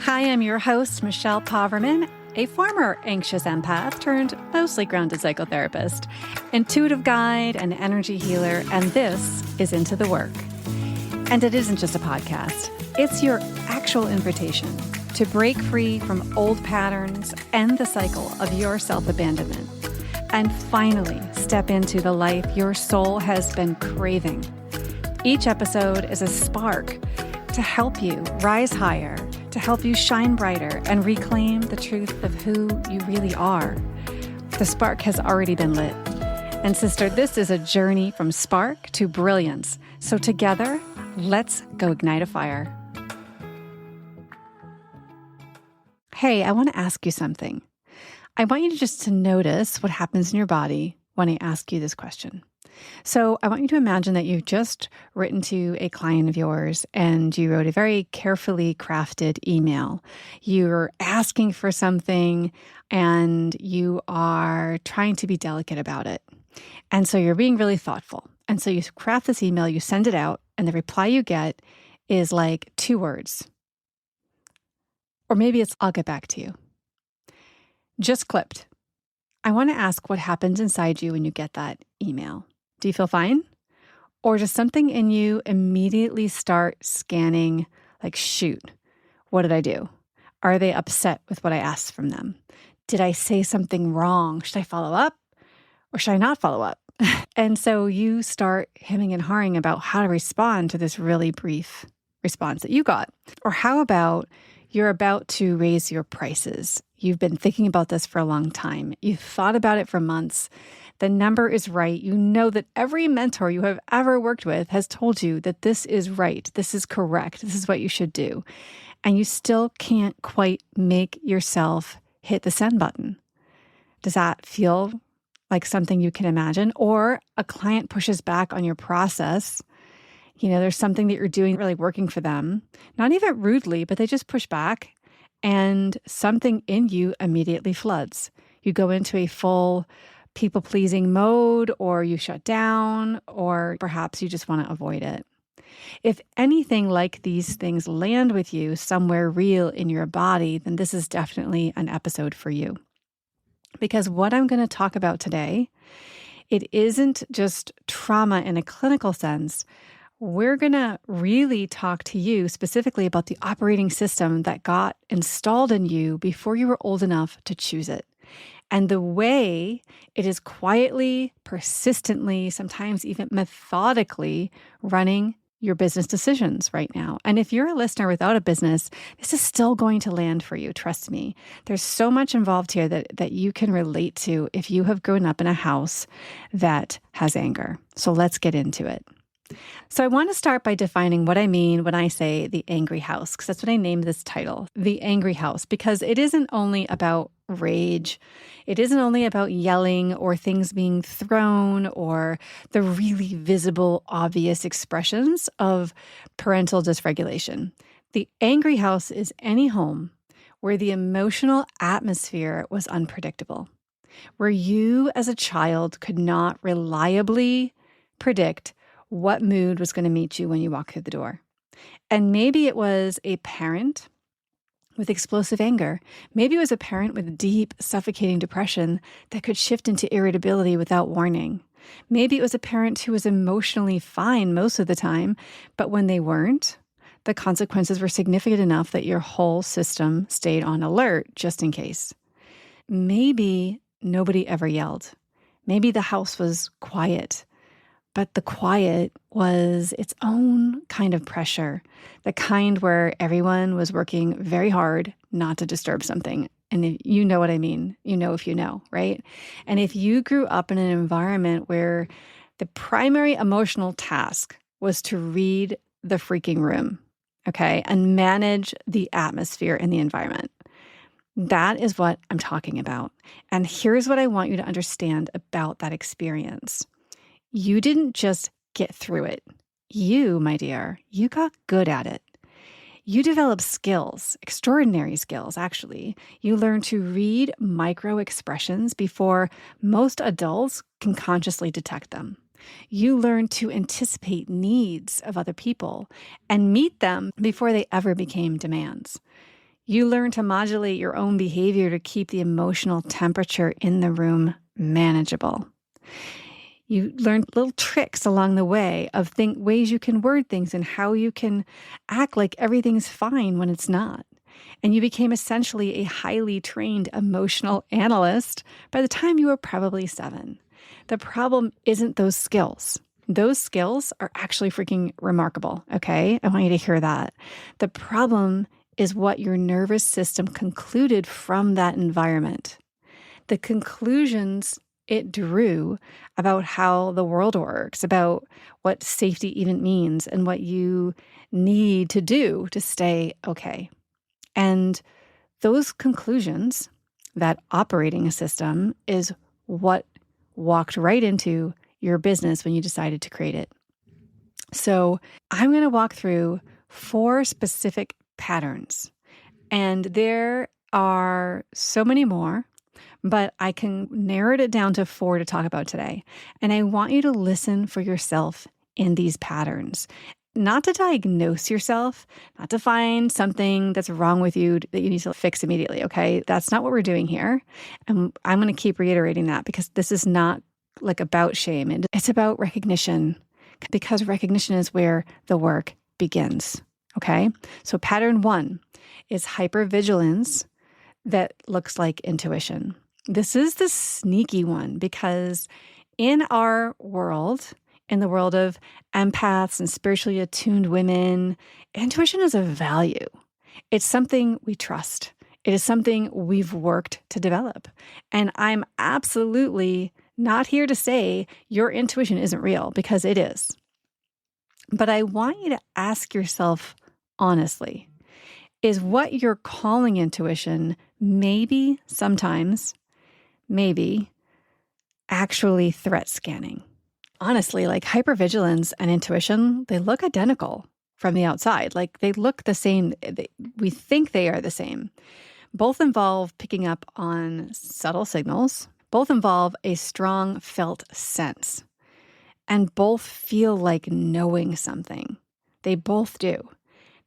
Hi, I'm your host, Michelle Poverman, a former anxious empath turned mostly grounded psychotherapist, intuitive guide, and energy healer, and this is Into the Work. And it isn't just a podcast. It's your actual invitation to break free from old patterns, end the cycle of your self-abandonment, and finally step into the life your soul has been craving. Each episode is a spark to help you rise higher, to help you shine brighter and reclaim the truth of who you really are. The spark has already been lit. And sister, this is a journey from spark to brilliance. So together, let's go ignite a fire. Hey, I want to ask you something. I want you to notice what happens in your body when I ask you this question. So I want you to imagine that you've just written to a client of yours and you wrote a very carefully crafted email. You're asking for something and you are trying to be delicate about it. And so you're being really thoughtful. And so you craft this email, you send it out, and the reply you get is like 2 words. Or maybe it's, I'll get back to you. Just clipped. I want to ask what happens inside you when you get that email. Do you feel fine? Or does something in you immediately start scanning, like, shoot, what did I do? Are they upset with what I asked from them? Did I say something wrong? Should I follow up or should I not follow up? And so you start hemming and hawing about how to respond to this really brief response that you got. Or how about you're about to raise your prices? You've been thinking about this for a long time. You've thought about it for months. The number is right. You know that every mentor you have ever worked with has told you that this is right. This is correct. This is what you should do. And you still can't quite make yourself hit the send button. Does that feel like something you can imagine? Or a client pushes back on your process. You know, there's something that you're doing really working for them, not even rudely, but they just push back and something in you immediately floods. You go into a full people-pleasing mode, or you shut down, or perhaps you just want to avoid it. If anything like these things land with you somewhere real in your body, then this is definitely an episode for you. Because what I'm going to talk about today, it isn't just trauma in a clinical sense. We're going to really talk to you specifically about the operating system that got installed in you before you were old enough to choose it. And the way it is quietly, persistently, sometimes even methodically running your business decisions right now. And if you're a listener without a business, this is still going to land for you. Trust me. There's so much involved here that you can relate to if you have grown up in a house that has anger. So let's get into it. So I want to start by defining what I mean when I say the angry house, because that's what I named this title, the angry house, because it isn't only about rage. It isn't only about yelling or things being thrown or the really visible, obvious expressions of parental dysregulation. The angry house is any home where the emotional atmosphere was unpredictable, where you as a child could not reliably predict what mood was going to meet you when you walk through the door. And maybe it was a parent with explosive anger. Maybe it was a parent with deep, suffocating depression that could shift into irritability without warning. Maybe it was a parent who was emotionally fine most of the time, but when they weren't, the consequences were significant enough that your whole system stayed on alert just in case. Maybe nobody ever yelled. Maybe the house was quiet. But the quiet was its own kind of pressure, the kind where everyone was working very hard not to disturb something. And if you know what I mean, you know if you know, right? And if you grew up in an environment where the primary emotional task was to read the freaking room, okay, and manage the atmosphere in the environment, that is what I'm talking about. And here's what I want you to understand about that experience. You didn't just get through it. You, my dear, you got good at it. You developed skills, extraordinary skills, actually. You learned to read micro expressions before most adults can consciously detect them. You learn to anticipate needs of other people and meet them before they ever became demands. You learn to modulate your own behavior to keep the emotional temperature in the room manageable. You learn little tricks along the way of ways you can word things and how you can act like everything's fine when it's not. And you became essentially a highly trained emotional analyst by the time you were probably 7. The problem isn't those skills. Those skills are actually freaking remarkable, okay? I want you to hear that. The problem is what your nervous system concluded from that environment. The conclusions it drew about how the world works, about what safety even means, and what you need to do to stay okay. And those conclusions, that operating system, is what walked right into your business when you decided to create it. So I'm going to walk through 4 specific patterns. And there are so many more, but I can narrow it down to 4 to talk about today. And I want you to listen for yourself in these patterns. Not to diagnose yourself, not to find something that's wrong with you that you need to fix immediately, okay? That's not what we're doing here. And I'm going to keep reiterating that because this is not like about shame. It's about recognition, because recognition is where the work begins, okay? So pattern 1 is hypervigilance that looks like intuition. This is the sneaky one because in our world, in the world of empaths and spiritually attuned women, intuition is a value. It's something we trust. It is something we've worked to develop. And I'm absolutely not here to say your intuition isn't real, because it is. But I want you to ask yourself honestly, is what you're calling intuition maybe sometimes, maybe actually threat scanning? Honestly, like hypervigilance and intuition, they look identical from the outside. Like they look the same. We think they are the same. Both involve picking up on subtle signals. Both involve a strong felt sense. And both feel like knowing something. They both do.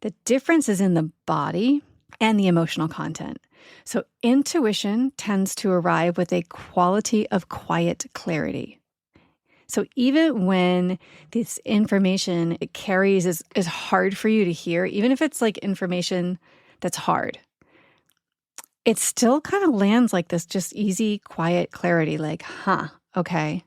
The difference is in the body and the emotional content. So intuition tends to arrive with a quality of quiet clarity. So even when this information it carries is hard for you to hear, even if it's like information that's hard, it still kind of lands like this just easy, quiet clarity, like, okay.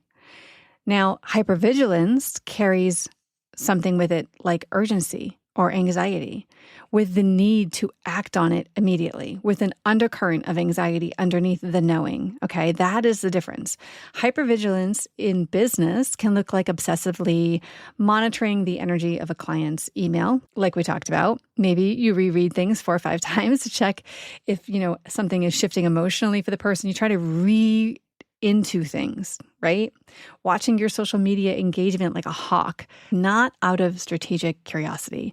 Now, hypervigilance carries something with it like urgency or anxiety, with the need to act on it immediately, with an undercurrent of anxiety underneath the knowing, okay? That is the difference. Hypervigilance in business can look like obsessively monitoring the energy of a client's email, like we talked about. Maybe you reread things 4 or 5 times to check if, something is shifting emotionally for the person. You try to read into things, right? Watching your social media engagement like a hawk, not out of strategic curiosity,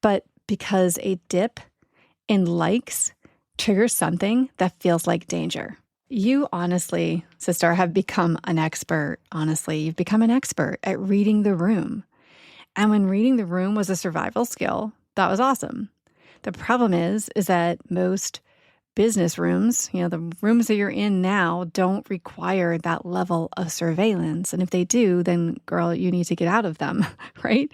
but because a dip in likes triggers something that feels like danger. You honestly, sister, have become an expert. Honestly, you've become an expert at reading the room. And when reading the room was a survival skill, that was awesome. The problem is that most business rooms, the rooms that you're in now, don't require that level of surveillance. And if they do, then girl, you need to get out of them, right?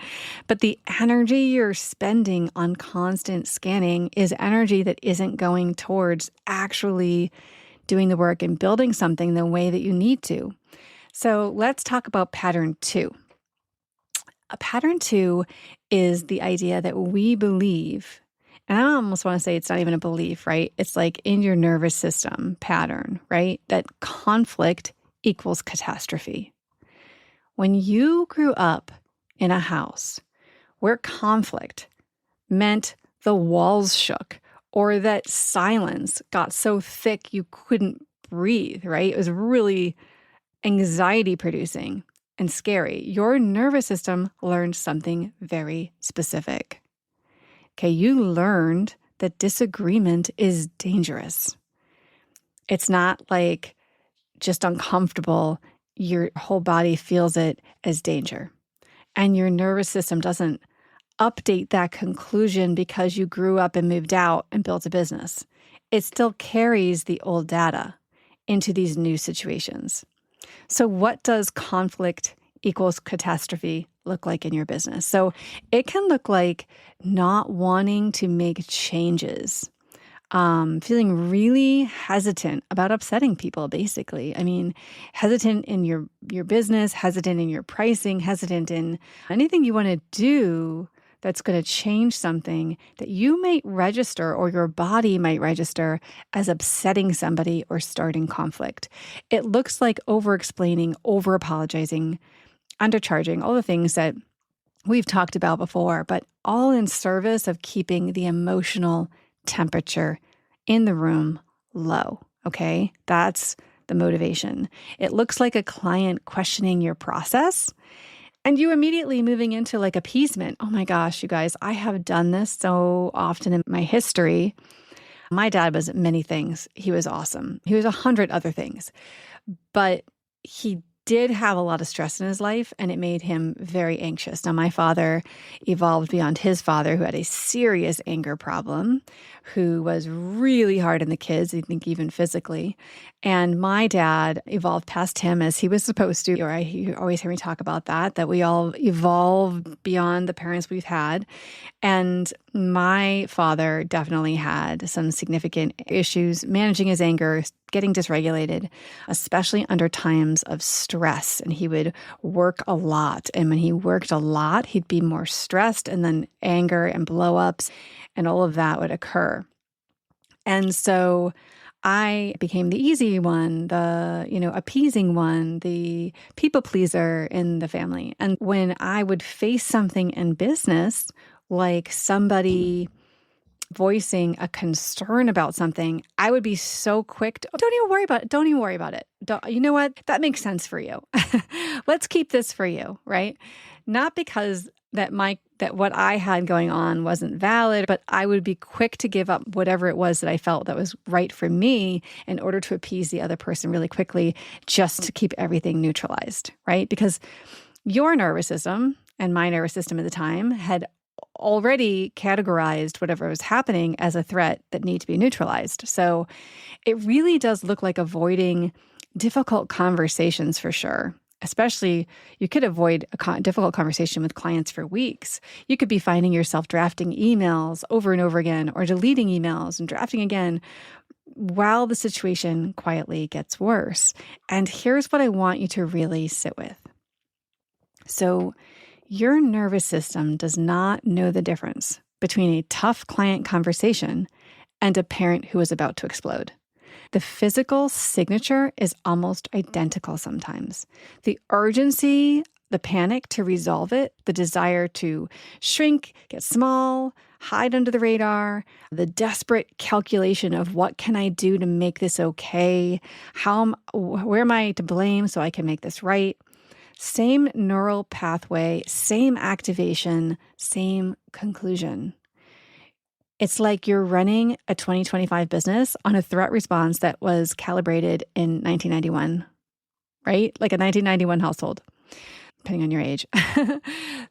But the energy you're spending on constant scanning is energy that isn't going towards actually doing the work and building something the way that you need to. So let's talk about pattern 2. Pattern 2 is the idea that we believe, and I almost want to say it's not even a belief, right? It's like in your nervous system pattern, right? That conflict equals catastrophe. When you grew up in a house where conflict meant the walls shook or that silence got so thick you couldn't breathe, right? It was really anxiety producing and scary. Your nervous system learned something very specific. Okay, you learned that disagreement is dangerous. It's not like just uncomfortable. Your whole body feels it as danger. And your nervous system doesn't update that conclusion because you grew up and moved out and built a business. It still carries the old data into these new situations. So what does conflict equals catastrophe look like in your business? So it can look like not wanting to make changes, feeling really hesitant about upsetting people, basically. I mean, hesitant in your business, hesitant in your pricing, hesitant in anything you want to do that's going to change something that you might register or your body might register as upsetting somebody or starting conflict. It looks like over-explaining, over-apologizing, undercharging, all the things that we've talked about before, but all in service of keeping the emotional temperature in the room low, okay? That's the motivation. It looks like a client questioning your process and you immediately moving into like appeasement. Oh my gosh, you guys, I have done this so often in my history. My dad was many things. He was awesome. He was 100 other things, but he did have a lot of stress in his life, and it made him very anxious. Now, my father evolved beyond his father, who had a serious anger problem, who was really hard on the kids, I think even physically. And my dad evolved past him as he was supposed to. Or you always hear me talk about that we all evolve beyond the parents we've had. And my father definitely had some significant issues managing his anger, getting dysregulated, especially under times of stress. And he would work a lot. And when he worked a lot, he'd be more stressed, and then anger and blow-ups and all of that would occur. And so I became the easy one, the, appeasing one, the people pleaser in the family. And when I would face something in business, like somebody voicing a concern about something, I would be so quick to, don't even worry about it. Don't even worry about it. You know what? That makes sense for you. Let's keep this for you, right? Not because that what I had going on wasn't valid, but I would be quick to give up whatever it was that I felt that was right for me in order to appease the other person really quickly, just to keep everything neutralized, right? Because your nervous system and my nervous system at the time had already categorized whatever was happening as a threat that needed to be neutralized. So it really does look like avoiding difficult conversations for sure. Especially, you could avoid a difficult conversation with clients for weeks. You could be finding yourself drafting emails over and over again, or deleting emails and drafting again while the situation quietly gets worse. And here's what I want you to really sit with. So your nervous system does not know the difference between a tough client conversation and a parent who is about to explode. The physical signature is almost identical sometimes. The urgency, the panic to resolve it, the desire to shrink, get small, hide under the radar, the desperate calculation of what can I do to make this okay? Where am I to blame so I can make this right? Same neural pathway, same activation, same conclusion. It's like you're running a 2025 business on a threat response that was calibrated in 1991, right? Like a 1991 household, depending on your age.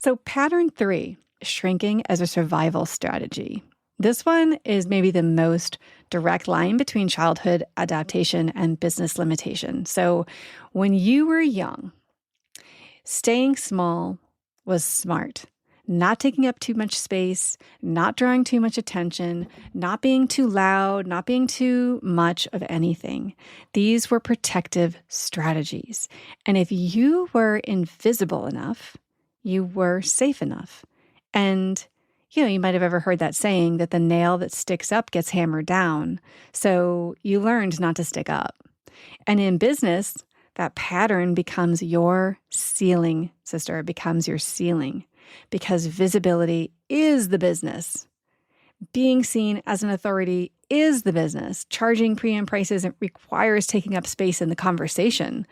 So pattern 3, shrinking as a survival strategy. This one is maybe the most direct line between childhood adaptation and business limitation. So when you were young, staying small was smart. Not taking up too much space, not drawing too much attention, not being too loud, not being too much of anything. These were protective strategies. And if you were invisible enough, you were safe enough. And, you might have ever heard that saying that the nail that sticks up gets hammered down. So you learned not to stick up. And in business, that pattern becomes your ceiling, sister. It becomes your ceiling. Because visibility is the business. Being seen as an authority is the business. Charging premium prices requires taking up space in the conversation.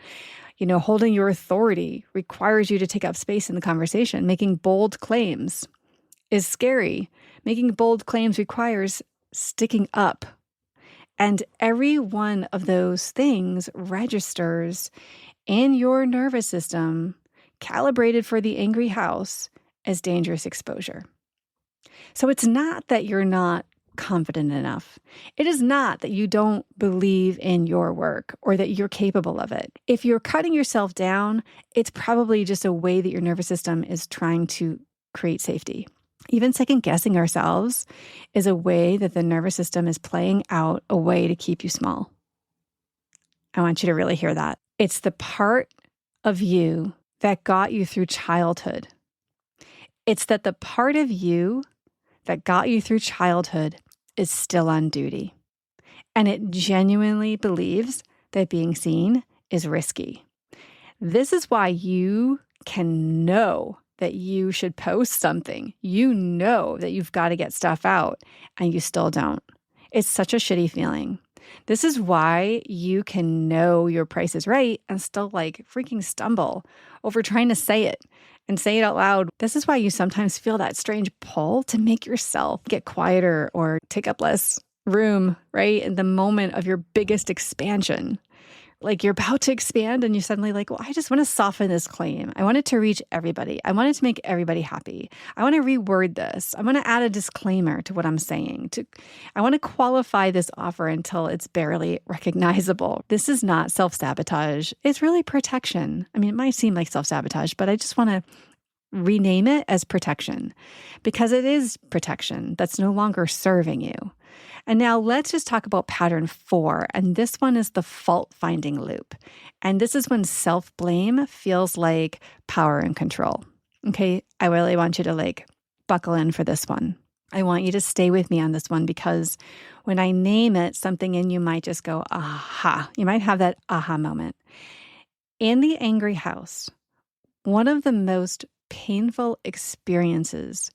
Holding your authority requires you to take up space in the conversation. Making bold claims is scary. Making bold claims requires sticking up. And every one of those things registers in your nervous system, calibrated for the angry house, as dangerous exposure. So it's not that you're not confident enough. It is not that you don't believe in your work or that you're capable of it. If you're cutting yourself down, it's probably just a way that your nervous system is trying to create safety. Even second guessing ourselves is a way that the nervous system is playing out a way to keep you small. I want you to really hear that. It's the part of you that got you through childhood. It's that the part of you that got you through childhood is still on duty. And it genuinely believes that being seen is risky. This is why you can know that you should post something. You know that you've got to get stuff out, and you still don't. It's such a shitty feeling. This is why you can know your price is right and still freaking stumble over trying to say it and say it out loud. This is why you sometimes feel that strange pull to make yourself get quieter or take up less room, right? In the moment of your biggest expansion. Like you're about to expand and you suddenly well, I just want to soften this claim. I want it to reach everybody. I want it to make everybody happy. I want to reword this. I want to add a disclaimer to what I'm saying. I want to qualify this offer until it's barely recognizable. This is not self-sabotage. It's really protection. I mean, it might seem like self-sabotage, but I just want to rename it as protection because it is protection that's no longer serving you. And now let's just talk about pattern 4. And this one is the fault-finding loop. And this is when self-blame feels like power and control. Okay, I really want you to buckle in for this one. I want you to stay with me on this one because when I name it, something in you might just go, aha. You might have that aha moment. In the angry house, one of the most painful experiences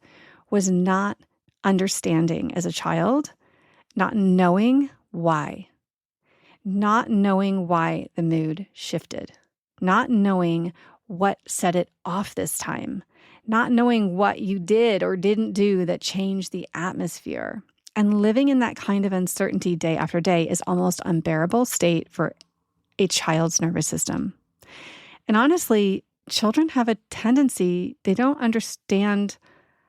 was not understanding as a child, not knowing why the mood shifted, not knowing what set it off this time, not knowing what you did or didn't do that changed the atmosphere. And living in that kind of uncertainty day after day is almost unbearable state for a child's nervous system. And honestly, children have a tendency, they don't understand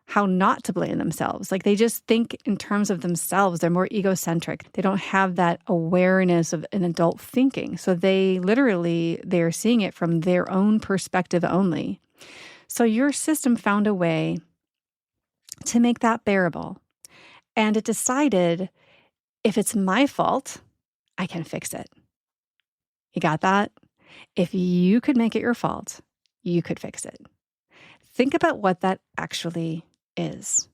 how not to blame themselves. They just think in terms of themselves. They're more egocentric. They don't have that awareness of an adult thinking. So they're seeing it from their own perspective only. So your system found a way to make that bearable. And it decided, if it's my fault, I can fix it. You got that? If you could make it your fault, you could fix it. Think about what that actually is.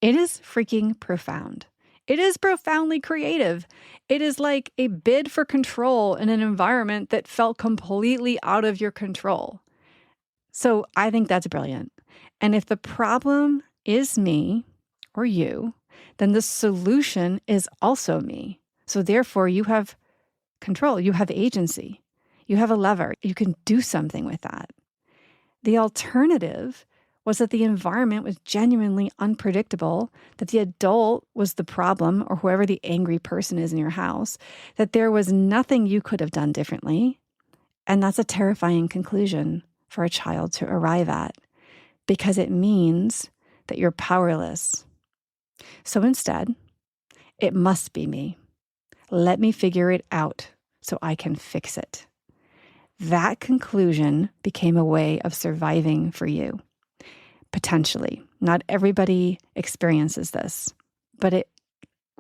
It is freaking profound. It is profoundly creative. It is like a bid for control in an environment that felt completely out of your control. So I think that's brilliant. And if the problem is me or you, then the solution is also me. So therefore, you have control. You have agency. You have a lever. You can do something with that. The alternative was that the environment was genuinely unpredictable, that the adult was the problem, or whoever the angry person is in your house, that there was nothing you could have done differently. And that's a terrifying conclusion for a child to arrive at, because it means that you're powerless. So instead, it must be me. Let me figure it out so I can fix it. That conclusion became a way of surviving for you. Potentially. Not everybody experiences this, but it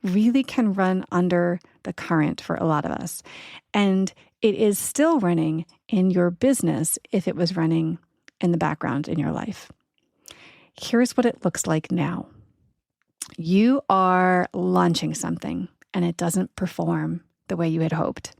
really can run under the current for a lot of us. And it is still running in your business if it was running in the background in your life. Here's what it looks like now. You are launching something and it doesn't perform the way you had hoped.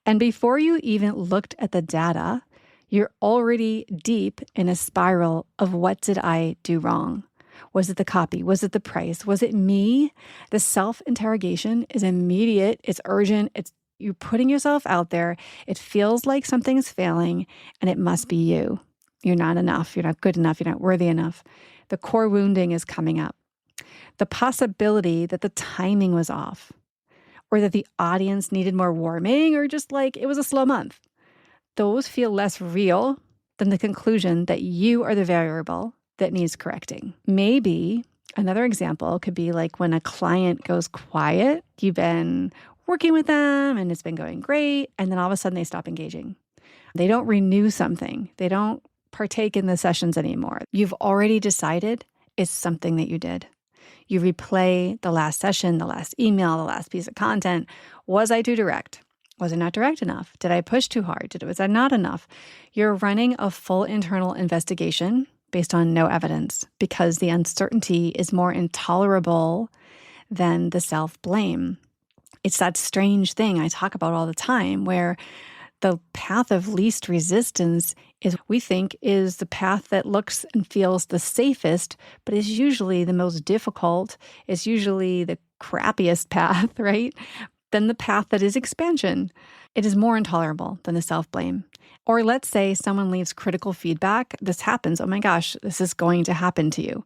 And before you even looked at the data, you're already deep in a spiral of what did I do wrong? Was it the copy? Was it the price? Was it me? The self-interrogation is immediate. It's urgent. It's you're putting yourself out there. It feels like something's failing and it must be you. You're not enough. You're not good enough. You're not worthy enough. The core wounding is coming up. The possibility that the timing was off or that the audience needed more warming or just it was a slow month. Those feel less real than the conclusion that you are the variable that needs correcting. Maybe Another example could be like when a client goes quiet, you've been working with them and it's been going great, and then all of a sudden they stop engaging. They don't renew something. They don't partake in the sessions anymore. You've already decided it's something that you did. You replay the last session, the last email, the last piece of content. Was I too direct? Was I not direct enough? Did I push too hard? Was I not enough? You're running a full internal investigation based on no evidence because the uncertainty is more intolerable than the self-blame. It's that strange thing I talk about all the time where the path of least resistance we think is the path that looks and feels the safest, but is usually the most difficult. It's usually the crappiest path, right? Then the path that is expansion. It is more intolerable than the self-blame. Or let's say someone leaves critical feedback. This happens. Oh my gosh, this is going to happen to you.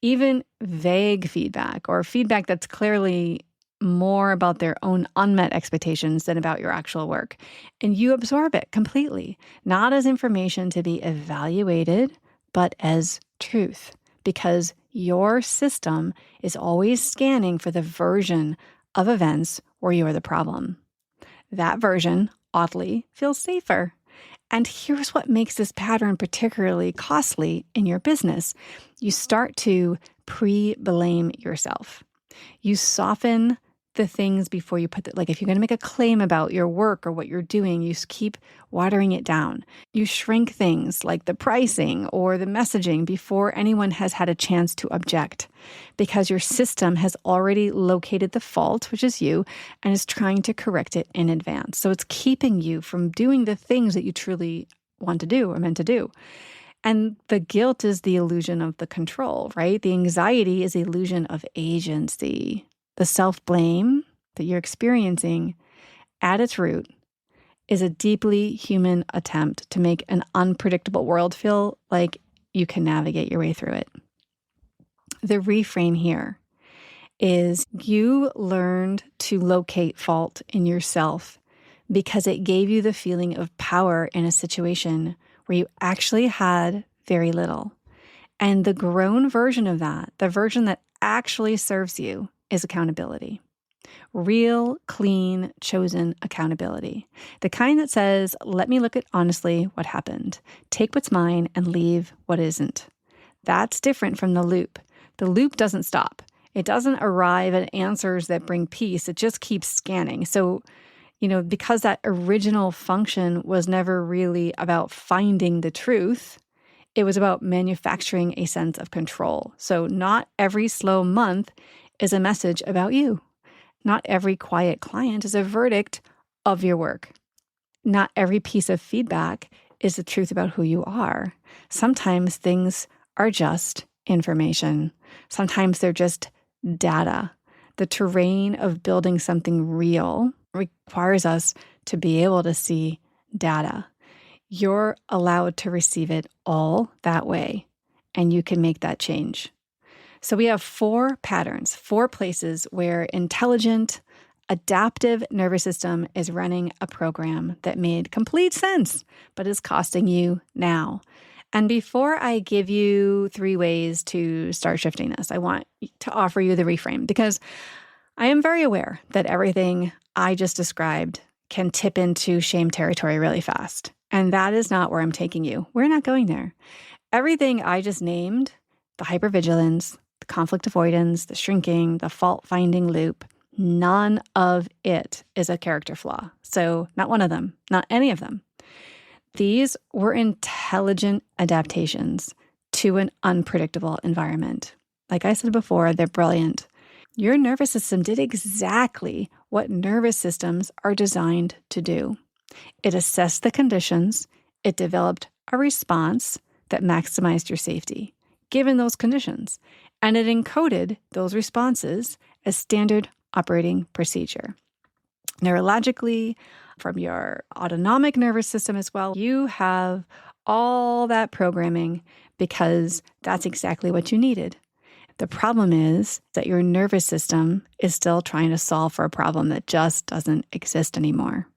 Even vague feedback or feedback that's clearly more about their own unmet expectations than about your actual work. And you absorb it completely, not as information to be evaluated, but as truth, because your system is always scanning for the version of events where you are the problem. That version, oddly, feels safer. And here's what makes this pattern particularly costly in your business. You start to pre-blame yourself. You soften the things before you put like if you're going to make a claim about your work or what you're doing, you keep watering it down. You shrink things like the pricing or the messaging before anyone has had a chance to object because your system has already located the fault, which is you, and is trying to correct it in advance. So it's keeping you from doing the things that you truly want to do or meant to do. And the guilt is the illusion of the control, right? The anxiety is the illusion of agency. The self-blame that you're experiencing at its root is a deeply human attempt to make an unpredictable world feel like you can navigate your way through it. The reframe here is you learned to locate fault in yourself because it gave you the feeling of power in a situation where you actually had very little. And the grown version of that, the version that actually serves you, is accountability. Real, clean, chosen accountability. The kind that says, let me look at honestly what happened. Take what's mine and leave what isn't. That's different from the loop. The loop doesn't stop. It doesn't arrive at answers that bring peace. It just keeps scanning. So, because that original function was never really about finding the truth, it was about manufacturing a sense of control. So not every slow month is a message about you. Not every quiet client is a verdict of your work. Not every piece of feedback is the truth about who you are. Sometimes things are just information. Sometimes they're just data. The terrain of building something real requires us to be able to see data. You're allowed to receive it all that way, and you can make that change. So we have 4 patterns, 4 places where intelligent, adaptive nervous system is running a program that made complete sense, but is costing you now. And before I give you 3 ways to start shifting this, I want to offer you the reframe because I am very aware that everything I just described can tip into shame territory really fast. And that is not where I'm taking you. We're not going there. Everything I just named, the hypervigilance, the conflict avoidance, the shrinking, the fault-finding loop, none of it is a character flaw. So not one of them, not any of them. These were intelligent adaptations to an unpredictable environment. Like I said before, they're brilliant. Your nervous system did exactly what nervous systems are designed to do. It assessed the conditions. It developed a response that maximized your safety, given those conditions. And it encoded those responses as standard operating procedure. Neurologically, from your autonomic nervous system as well, you have all that programming because that's exactly what you needed. The problem is that your nervous system is still trying to solve for a problem that just doesn't exist anymore.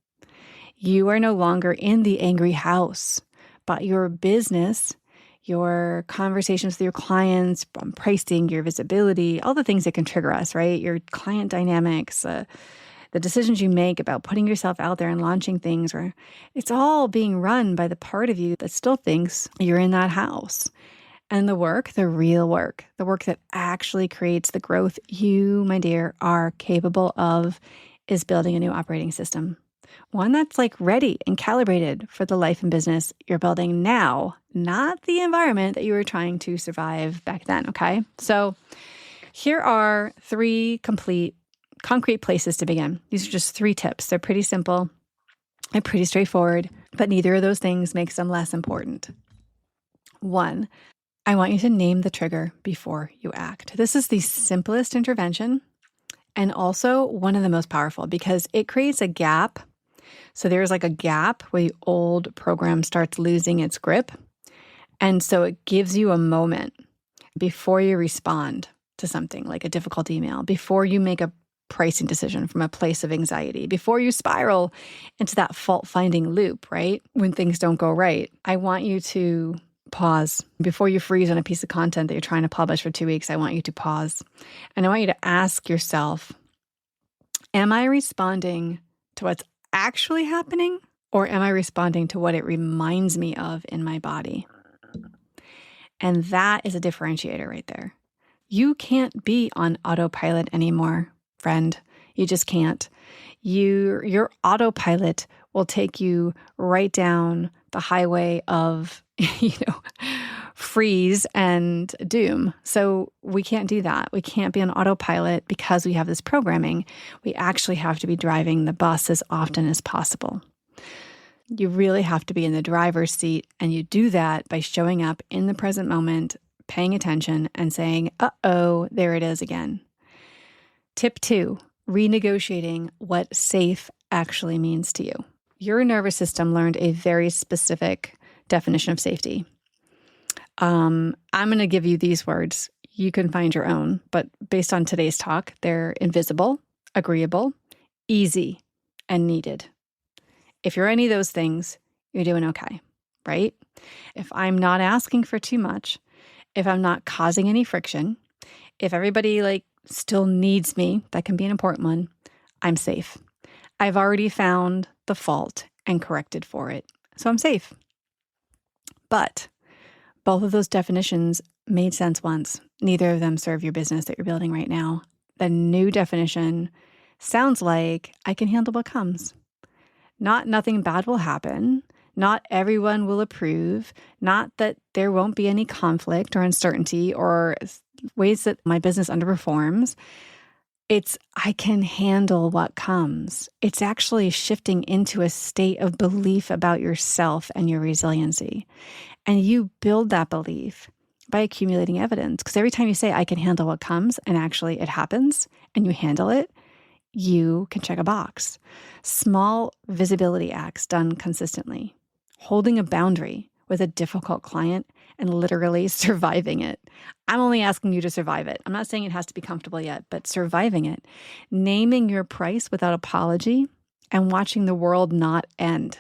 You are no longer in the angry house, but your business, your conversations with your clients, pricing, your visibility, all the things that can trigger us, right? Your client dynamics, the decisions you make about putting yourself out there and launching things, where it's all being run by the part of you that still thinks you're in that house. And the work, the real work, the work that actually creates the growth you, my dear, are capable of, is building a new operating system. One that's like ready and calibrated for the life and business you're building now, not the environment that you were trying to survive back then, okay? So here are 3 concrete places to begin. These are just 3 tips. They're pretty simple and pretty straightforward, but neither of those things makes them less important. 1, I want you to name the trigger before you act. This is the simplest intervention and also one of the most powerful because it creates a gap. So there's like a gap where the old program starts losing its grip. And so it gives you a moment before you respond to something like a difficult email, before you make a pricing decision from a place of anxiety, before you spiral into that fault-finding loop, right? When things don't go right. I want you to pause. Before you freeze on a piece of content that you're trying to publish for 2 weeks, I want you to pause. And I want you to ask yourself, am I responding to what's actually happening, or am I responding to what it reminds me of in my body? And that is a differentiator right there. You can't be on autopilot anymore, friend. You just can't. Your autopilot will take you right down the highway of, freeze and doom. So we can't do that. We can't be on autopilot because we have this programming. We actually have to be driving the bus as often as possible. You really have to be in the driver's seat, and you do that by showing up in the present moment, paying attention, and saying, uh-oh, there it is again. Tip 2, renegotiating what safe actually means to you. Your nervous system learned a very specific definition of safety. I'm going to give you these words. You can find your own, but based on today's talk, they're invisible, agreeable, easy, and needed. If you're any of those things, you're doing okay, right? If I'm not asking for too much, if I'm not causing any friction, if everybody still needs me, that can be an important one, I'm safe. I've already found the fault and corrected for it, so I'm safe. But both of those definitions made sense once. Neither of them serve your business that you're building right now. The new definition sounds like I can handle what comes. Nothing bad will happen. Not everyone will approve. Not that there won't be any conflict or uncertainty or ways that my business underperforms. It's I can handle what comes. It's actually shifting into a state of belief about yourself and your resiliency. And you build that belief by accumulating evidence. Because every time you say, I can handle what comes, and actually it happens, and you handle it, you can check a box. Small visibility acts done consistently. Holding a boundary with a difficult client and literally surviving it. I'm only asking you to survive it. I'm not saying it has to be comfortable yet, but surviving it. Naming your price without apology and watching the world not end.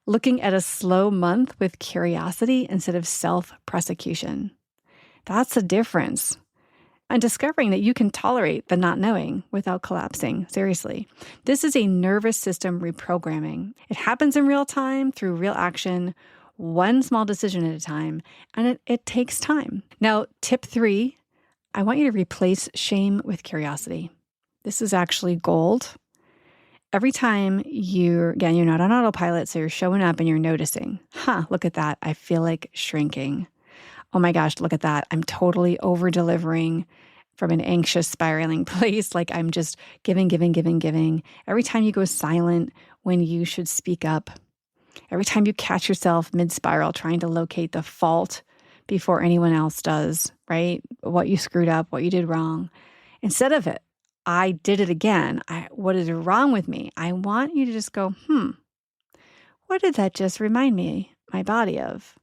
Looking at a slow month with curiosity instead of self-prosecution. That's the difference. And discovering that you can tolerate the not knowing without collapsing. Seriously. This is a nervous system reprogramming. It happens in real time through real action, one small decision at a time, and it takes time. Now, tip 3, I want you to replace shame with curiosity. This is actually gold. Every time you're not on autopilot, so you're showing up and you're noticing, look at that. I feel like shrinking. Oh my gosh, look at that. I'm totally over-delivering from an anxious spiraling place. Like I'm just giving. Every time you go silent when you should speak up. Every time you catch yourself mid-spiral trying to locate the fault before anyone else does, right? What you screwed up, what you did wrong. Instead of it, I did it again. What is wrong with me? I want you to just go, what did that just remind me, my body of?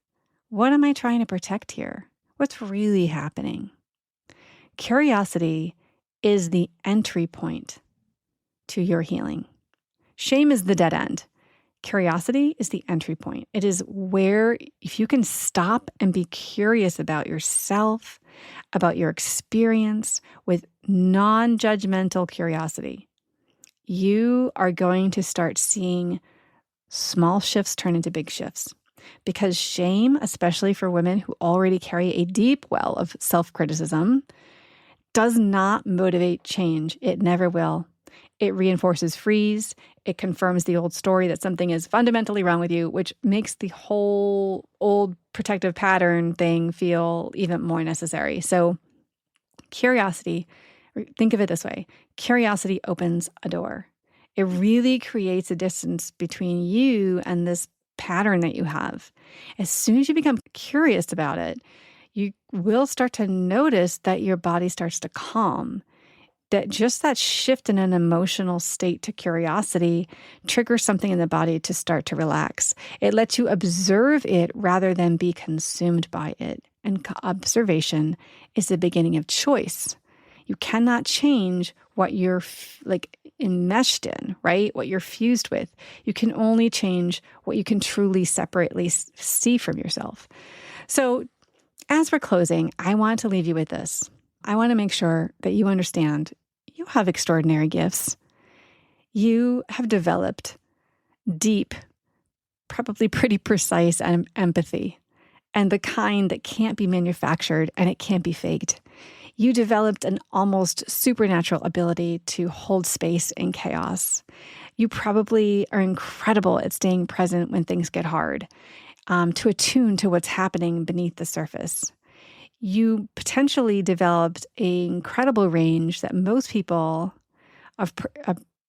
What am I trying to protect here? What's really happening? Curiosity is the entry point to your healing. Shame is the dead end. Curiosity is the entry point. It is where, if you can stop and be curious about yourself, about your experience with non-judgmental curiosity, you are going to start seeing small shifts turn into big shifts. Because shame, especially for women who already carry a deep well of self-criticism, does not motivate change. It never will. It reinforces freeze. It confirms the old story that something is fundamentally wrong with you, which makes the whole old protective pattern thing feel even more necessary. So curiosity, think of it this way. Curiosity opens a door. It really creates a distance between you and this pattern that you have. As soon as you become curious about it, you will start to notice that your body starts to calm. That just that shift in an emotional state to curiosity triggers something in the body to start to relax. It lets you observe it rather than be consumed by it. And observation is the beginning of choice. You cannot change what you're enmeshed in, right? What you're fused with. You can only change what you can truly separately see from yourself. So as we're closing, I want to leave you with this. I want to make sure that you understand you have extraordinary gifts. You have developed deep, probably pretty precise empathy, and the kind that can't be manufactured and it can't be faked. You developed an almost supernatural ability to hold space in chaos. You probably are incredible at staying present when things get hard, to attune to what's happening beneath the surface. You potentially developed an incredible range that most people,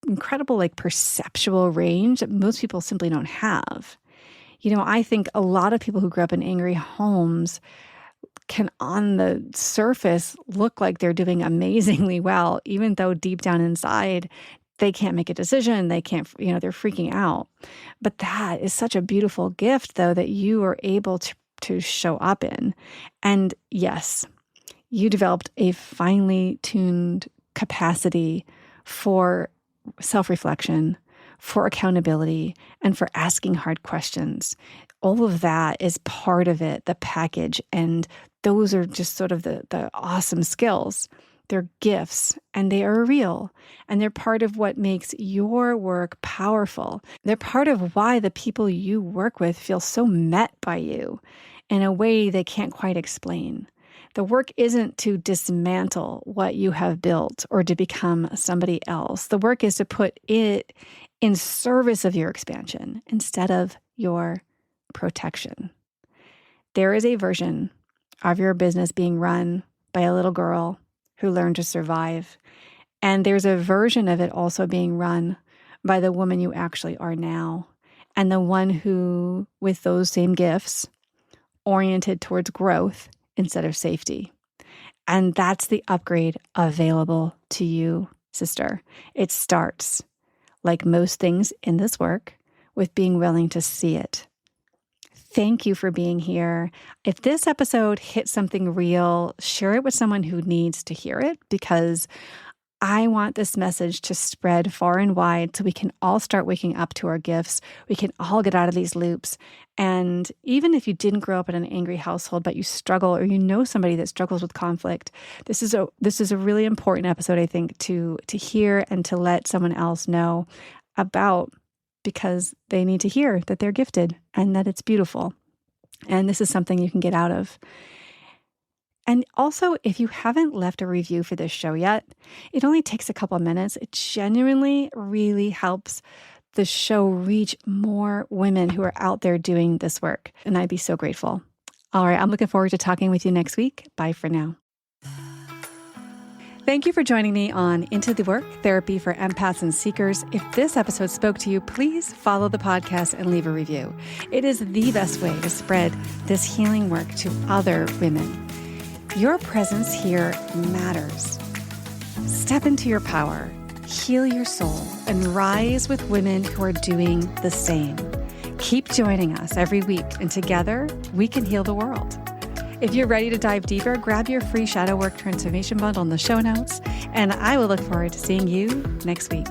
incredible perceptual range that most people simply don't have. I think a lot of people who grew up in angry homes can on the surface look like they're doing amazingly well, even though deep down inside, they can't make a decision. They can't, they're freaking out. But that is such a beautiful gift, though, that you are able to show up in. And yes, you developed a finely tuned capacity for self-reflection, for accountability, and for asking hard questions. All of that is part of it, the package. And those are just sort of the awesome skills. They're gifts, and they are real. And they're part of what makes your work powerful. They're part of why the people you work with feel so met by you in a way they can't quite explain. The work isn't to dismantle what you have built or to become somebody else. The work is to put it in service of your expansion instead of your protection. There is a version of your business being run by a little girl who learned to survive. And there's a version of it also being run by the woman you actually are now, and the one who, with those same gifts, oriented towards growth instead of safety. And that's the upgrade available to you, sister. It starts, like most things in this work, with being willing to see it. Thank you for being here. If this episode hit something real, share it with someone who needs to hear it, because I want this message to spread far and wide so we can all start waking up to our gifts. We can all get out of these loops. And even if you didn't grow up in an angry household, but you struggle, or you know somebody that struggles with conflict, this is a really important episode, I think, to hear and to let someone else know about, because they need to hear that they're gifted and that it's beautiful. And this is something you can get out of. And also, if you haven't left a review for this show yet, it only takes a couple of minutes. It genuinely really helps the show reach more women who are out there doing this work. And I'd be so grateful. All right, I'm looking forward to talking with you next week. Bye for now. Thank you for joining me on Into the Work, Therapy for Empaths and Seekers. If this episode spoke to you, please follow the podcast and leave a review. It is the best way to spread this healing work to other women. Your presence here matters. Step into your power, heal your soul, and rise with women who are doing the same. Keep joining us every week, and together we can heal the world. If you're ready to dive deeper, grab your free Shadow Work Transformation Bundle in the show notes, and I will look forward to seeing you next week.